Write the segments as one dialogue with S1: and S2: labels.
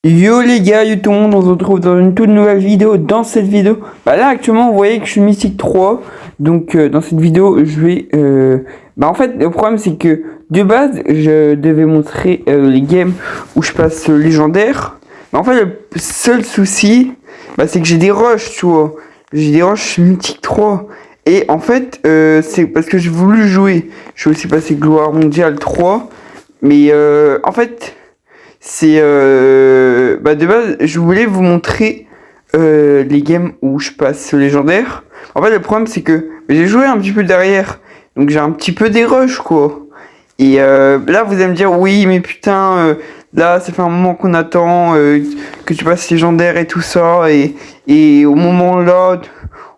S1: Yo les gars, yo tout le monde, on se retrouve dans une toute nouvelle vidéo. Dans cette vidéo, là actuellement vous voyez que je suis Mythique 3. Donc dans cette vidéo je vais... en fait le problème c'est que de base je devais montrer les games où je passe légendaire. Mais en fait le seul souci c'est que j'ai des rushs, tu vois. J'ai des rushs Mythique 3. Et en fait c'est parce que j'ai voulu jouer. Je vais aussi passer Gloire Mondiale 3. Mais en fait... C'est de base, je voulais vous montrer les games où je passe légendaire. En fait, le problème c'est que j'ai joué un petit peu derrière, donc j'ai un petit peu des rushs quoi. Et là, vous allez me dire oui, mais putain, là, ça fait un moment qu'on attend que tu passes légendaire et tout ça, et au moment là,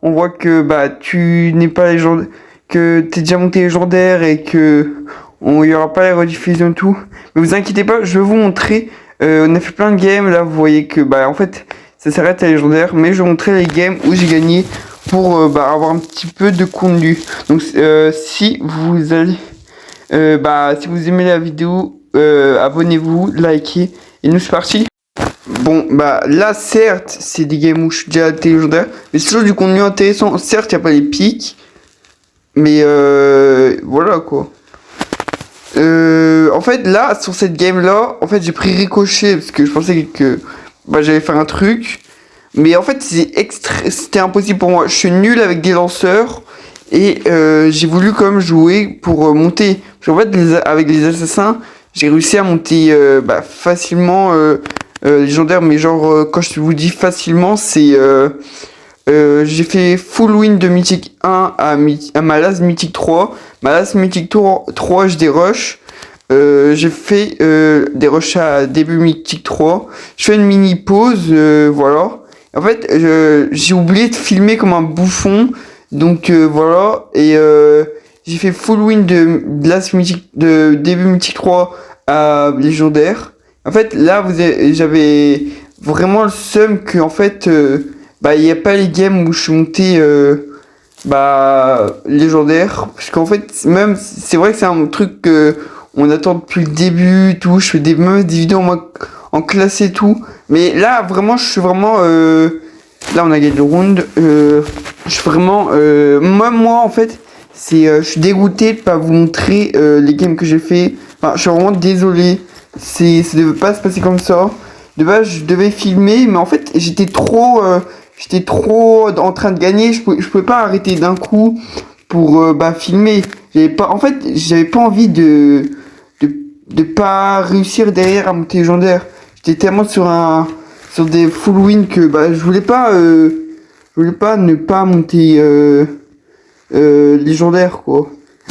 S1: on voit que tu n'es pas légendaire, que t'es déjà monté légendaire et que il y aura pas les rediffusions et tout. Mais vous inquiétez pas, je vais vous montrer. On a fait plein de games. Là, vous voyez que en fait, ça s'arrête à légendaire. Mais je vais vous montrer les games où j'ai gagné pour avoir un petit peu de contenu. Donc, si vous allez, si vous aimez la vidéo, abonnez-vous, likez. Et nous, c'est parti. Bon, là, certes, c'est des games où je suis déjà légendaire. Mais c'est toujours du contenu intéressant. Certes, il n'y a pas les pics. Mais voilà quoi. En fait, là, sur cette game-là, en fait, j'ai pris ricochet parce que je pensais que j'allais faire un truc. Mais en fait, c'était impossible pour moi. Je suis nul avec des lanceurs et j'ai voulu quand même jouer pour monter. Parce qu'en fait, avec les assassins, j'ai réussi à monter facilement légendaire. Mais genre, quand je vous dis facilement, c'est... j'ai fait full win de Mythique 1 à ma last Mythique 3. Ma last Mythique 3, je dérush. J'ai fait des rushs à début Mythique 3. Je fais une mini pause, voilà. En fait, j'ai oublié de filmer comme un bouffon. Donc voilà. Et j'ai fait full win de last Mythique, de début Mythique 3 à légendaire. En fait, là, j'avais vraiment le seum que, en fait... il n'y a pas les games où je suis monté légendaire. Parce qu'en fait, même, c'est vrai que c'est un truc que on attend depuis le début, tout. Je fais même des vidéos en classe et tout. Mais là, vraiment, je suis vraiment... là, on a gagné le round. Je suis vraiment... moi, en fait, je suis dégoûté de pas vous montrer les games que j'ai fait. Enfin, je suis vraiment désolé. Ça devait pas se passer comme ça. De base, je devais filmer, mais en fait, j'étais trop en train de gagner. Je pouvais pas arrêter d'un coup pour filmer. J'avais pas envie de pas réussir derrière à monter légendaire. J'étais tellement sur des full win que je voulais pas ne pas monter légendaire quoi.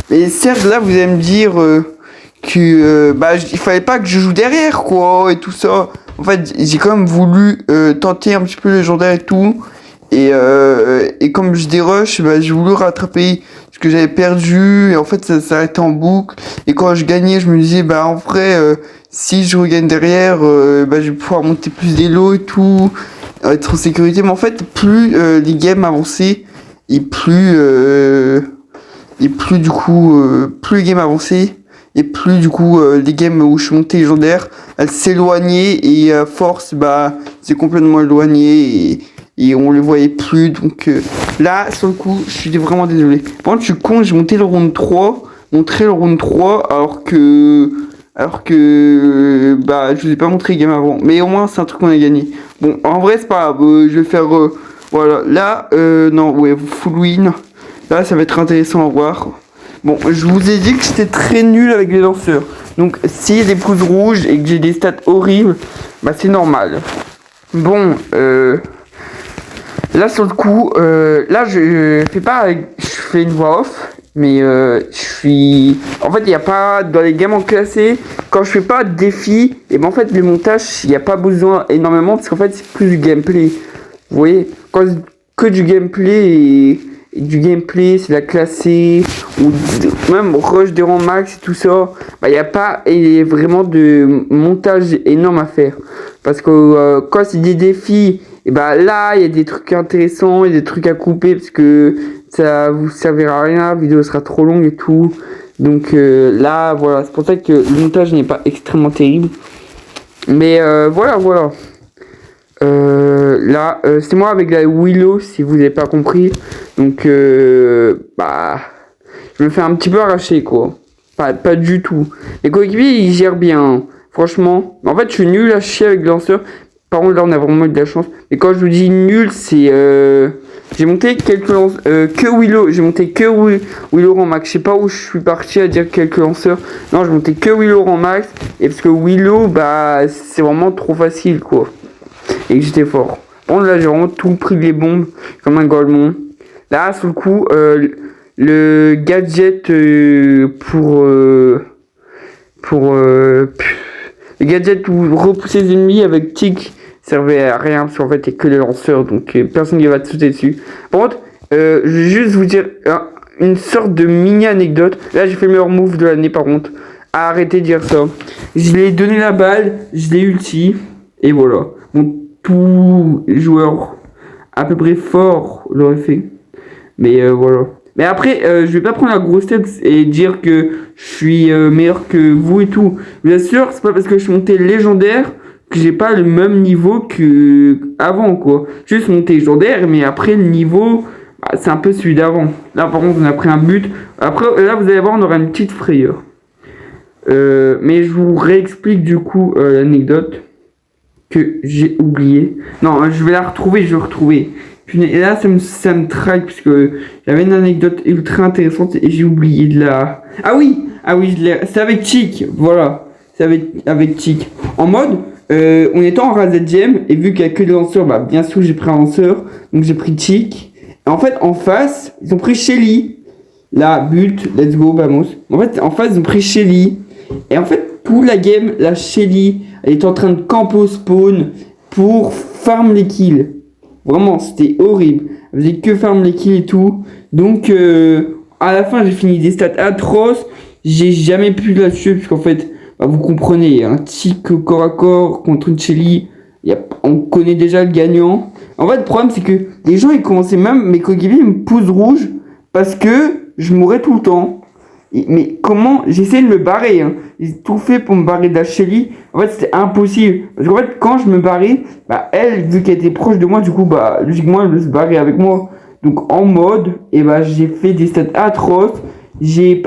S1: Mais certes, là, vous allez me dire que il fallait pas que je joue derrière quoi et tout ça. En fait, j'ai quand même voulu tenter un petit peu légendaire et tout. Et comme je dérush, j'ai voulu rattraper ce que j'avais perdu. Et en fait, ça s'arrêtait en boucle. Et quand je gagnais, je me disais, en vrai, si je regagne derrière, je vais pouvoir monter plus d'élo et tout, être en sécurité. Mais en fait, plus les games avançaient, et plus du coup, plus les games avançaient, et plus du coup les games où je suis monté légendaire, elles s'éloignaient et à force c'est complètement éloigné et on les voyait plus. Donc là sur le coup je suis vraiment désolé. Par contre je suis con, j'ai monté le round 3, alors que je vous ai pas montré les games avant. Mais au moins c'est un truc qu'on a gagné. Bon en vrai c'est pas grave, je vais faire voilà là non ouais full win. Là ça va être intéressant à voir. Bon, je vous ai dit que j'étais très nul avec les lanceurs. Donc, s'il y a des pouces rouges et que j'ai des stats horribles, c'est normal. Bon, là sur le coup, là je fais une voix off, mais je suis... En fait, il n'y a pas, dans les gammes en classé, quand je fais pas de défi, et en fait, le montage, il n'y a pas besoin énormément, parce qu'en fait, c'est plus du gameplay. Vous voyez, quand que du gameplay et du gameplay, c'est la classée, ou même rush des rangs max et tout ça, il n'y a pas vraiment de montage énorme à faire. Parce que quand c'est des défis, et là, il y a des trucs intéressants, il y a des trucs à couper, parce que ça vous servira à rien, la vidéo sera trop longue et tout. Donc là, voilà, c'est pour ça que le montage n'est pas extrêmement terrible. Mais voilà, voilà. Là, c'est moi avec la Willow, si vous n'avez pas compris. Donc, bah, je me fais un petit peu arracher, quoi. Pas du tout. Les coéquipiers, ils gèrent bien, hein. Franchement. En fait, je suis nul à chier avec le lanceur. Par contre, là, on a vraiment eu de la chance. Et quand je vous dis nul, c'est... j'ai monté quelques lanceurs... que Willow. J'ai monté que Willow en max. Je sais pas où je suis parti à dire quelques lanceurs. Non, j'ai monté que Willow en max. Et parce que Willow, bah, c'est vraiment trop facile, quoi. Et que j'étais fort. Bon, là, j'ai vraiment tout pris les bombes. Comme un golemon. Là, sur le coup, le gadget le gadget où repousser les ennemis avec tic servait à rien parce qu'en fait il n'y a que les lanceurs donc personne ne va te sauter dessus. Par contre, je vais juste vous dire une sorte de mini anecdote. Là j'ai fait le meilleur move de l'année par contre. Arrêtez de dire ça. Je lui ai donné la balle, je l'ai ulti et voilà. Bon, tout joueur à peu près fort l'aurait fait. Mais voilà. Mais après, je vais pas prendre la grosse tête et dire que je suis meilleur que vous et tout. Bien sûr, c'est pas parce que je suis monté légendaire que j'ai pas le même niveau que avant, quoi. Juste monté légendaire, mais après le niveau, bah, c'est un peu celui d'avant. Là, par contre, on a pris un but. Après, là, vous allez voir, on aura une petite frayeur. Mais je vous réexplique du coup l'anecdote que j'ai oubliée. Non, je vais la retrouver, je vais retrouver. Et là, ça me traque, puisque j'avais une anecdote ultra intéressante et j'ai oublié de la... Ah oui, c'est avec Chic, voilà. C'est avec Chic. En mode, on était en Razedième, et vu qu'il n'y a que des lanceurs, bah bien sûr j'ai pris un lanceur, donc j'ai pris Chic. Et en fait, en face, ils ont pris Shelly. Là, but, let's go, vamos. En fait, en face, ils ont pris Shelly. Et en fait, toute la game, la Shelly, elle est en train de campo spawn pour farm les kills. Vraiment, c'était horrible. Elle faisait que farm les kills et tout. Donc, à la fin, j'ai fini des stats atroces. J'ai jamais pu la tuer, puisqu'en fait, bah, vous comprenez, un tic corps à corps contre une Shelly, on connaît déjà le gagnant. En fait, le problème, c'est que les gens, ils commençaient même, mes coéquipiers, ils me poussent rouge parce que je mourais tout le temps. Mais comment j'essayais de me barrer, hein. J'ai tout fait pour me barrer de la Shelly. En fait, c'était impossible. Parce qu'en fait, quand je me barrais, bah, elle, vu qu'elle était proche de moi, du coup, bah, logiquement, elle veut se barrer avec moi. Donc, en mode, et bah, j'ai fait des stats atroces. Il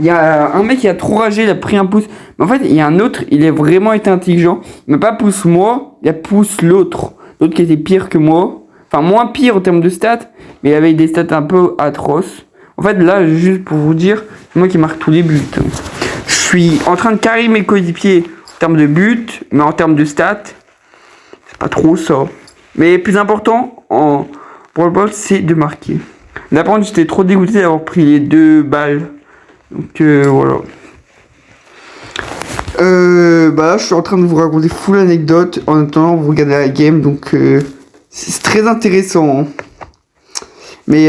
S1: y a un mec qui a trop ragé, il a pris un pouce. Mais en fait, il y a un autre, il a vraiment été intelligent. Il m'a pas pousse moi, il a pousse l'autre. L'autre qui était pire que moi. Enfin, moins pire en termes de stats, mais il avait des stats un peu atroces. En fait, là, juste pour vous dire, c'est moi qui marque tous les buts. Je suis en train de carrer mes coéquipiers en termes de buts, mais en termes de stats, c'est pas trop ça. Mais plus important pour le ball, c'est de marquer. Là, par contre, j'étais trop dégoûté d'avoir pris les 2 balles. Donc, voilà. Bah là, je suis en train de vous raconter full anecdote. En attendant, vous regardez la game, donc c'est très intéressant. Hein. Mais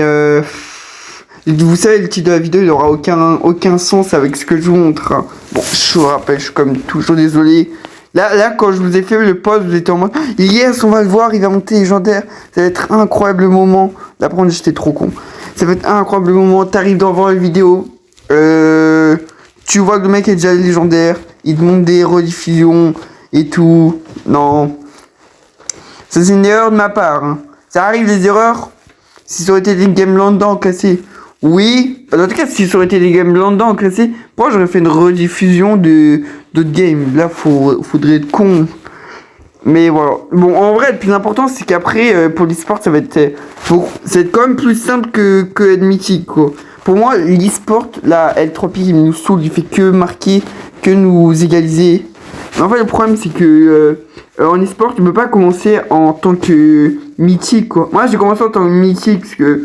S1: vous savez, le titre de la vidéo, il n'aura aucun sens avec ce que je vous montre. Hein. Bon, je vous rappelle, je suis comme toujours désolé. Là, quand je vous ai fait le post, vous étiez en mode yes, on va le voir, il va monter légendaire. Ça va être un incroyable moment. Là, par contre, j'étais trop con. Ça va être un incroyable moment. T'arrives dans voir la vidéo. Tu vois que le mec est déjà légendaire. Il te montre des rediffusions et tout. Non. Ça, c'est une erreur de ma part. Hein. Ça arrive, les erreurs. Si ça aurait été des games lambda classés, oui. En tout cas, si ça aurait été des games lambda classés, moi j'aurais fait une rediffusion d'autres games. Là, faudrait être con. Mais voilà. Bon, en vrai, le plus important, c'est qu'après, pour l'e-sport, ça va être quand même plus simple que être mythique, quoi. Pour moi, l'e-sport, là, L3P, il nous saoule, il fait que marquer, que nous égaliser. Mais en fait, le problème, c'est que en e-sport, tu peux pas commencer en tant que mythique, quoi. Moi, j'ai commencé en tant que mythique, parce que,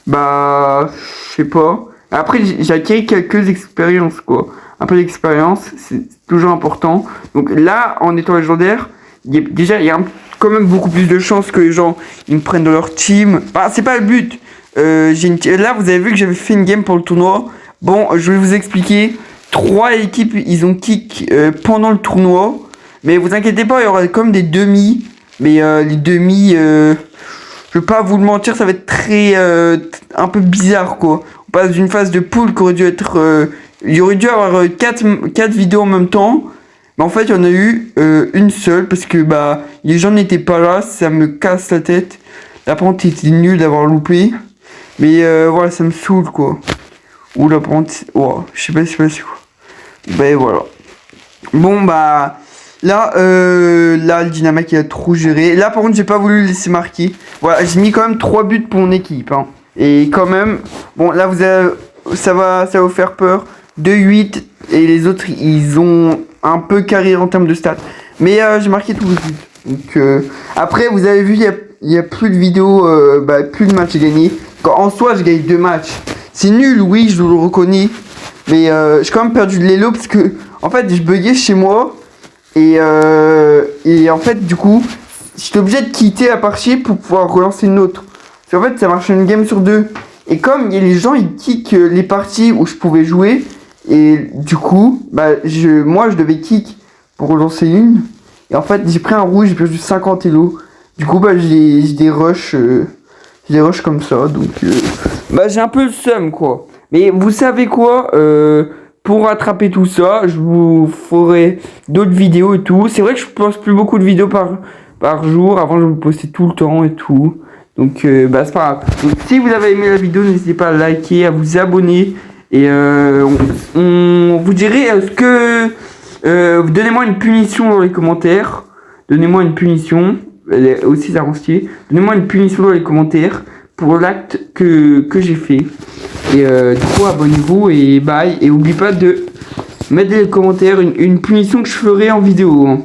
S1: bah, je sais pas. Après, j'ai acquis quelques expériences, quoi. Un peu d'expérience, c'est toujours important. Donc là, en étant légendaire, il y a quand même beaucoup plus de chances que les gens ils me prennent dans leur team. Bah, c'est pas le but. Là, vous avez vu que j'avais fait une game pour le tournoi. Bon, je vais vous expliquer. 3 équipes, ils ont kick pendant le tournoi. Mais vous inquiétez pas, il y aura comme des demi. Mais les demi, je vais pas vous le mentir, ça va être très un peu bizarre, quoi. On passe d'une phase de pool qui aurait dû être... il aurait dû avoir 4 vidéos en même temps. Mais en fait, il y en a eu une seule parce que bah les gens n'étaient pas là, ça me casse la tête. L'apprenti était nul d'avoir loupé. Mais voilà, ça me saoule quoi. Ou l'apprenti. Oh, je sais pas quoi. Ben voilà. Bon bah. Là, le Dynamac il a trop géré. Là par contre j'ai pas voulu le laisser marquer. Voilà, j'ai mis quand même 3 buts pour mon équipe. Hein. Et quand même, bon là vous avez, ça va vous faire peur. 2-8 et les autres ils ont un peu carré en termes de stats. Mais j'ai marqué tous les buts. Donc après vous avez vu il y a plus de vidéos, plus de matchs gagnés. En soi je gagne 2 matchs. C'est nul, oui je le reconnais. Mais j'ai quand même perdu de l'élo parce que en fait je buguais chez moi. Et en fait, du coup, j'étais obligé de quitter la partie pour pouvoir relancer une autre. Parce qu'en fait, ça marche une game sur 2. Et comme les gens, ils kick les parties où je pouvais jouer. Et du coup, moi, je devais kick pour relancer une. Et en fait, j'ai pris un rouge, j'ai perdu 50 elo. Du coup, j'ai des rushs. J'ai des rushs comme ça. Donc, j'ai un peu le seum, quoi. Mais vous savez quoi pour rattraper tout ça, je vous ferai d'autres vidéos et tout. C'est vrai que je poste plus beaucoup de vidéos par jour. Avant, je vous postais tout le temps et tout. Donc, c'est pas grave. Donc, si vous avez aimé la vidéo, n'hésitez pas à liker, à vous abonner. Et on vous dirait ce que... donnez-moi une punition dans les commentaires. Donnez-moi une punition. Elle est aussi avancée. Donnez-moi une punition dans les commentaires pour l'acte que j'ai fait. Et du coup, abonnez-vous et bye. Et n'oubliez pas de mettre dans les commentaires une punition que je ferai en vidéo. Hein.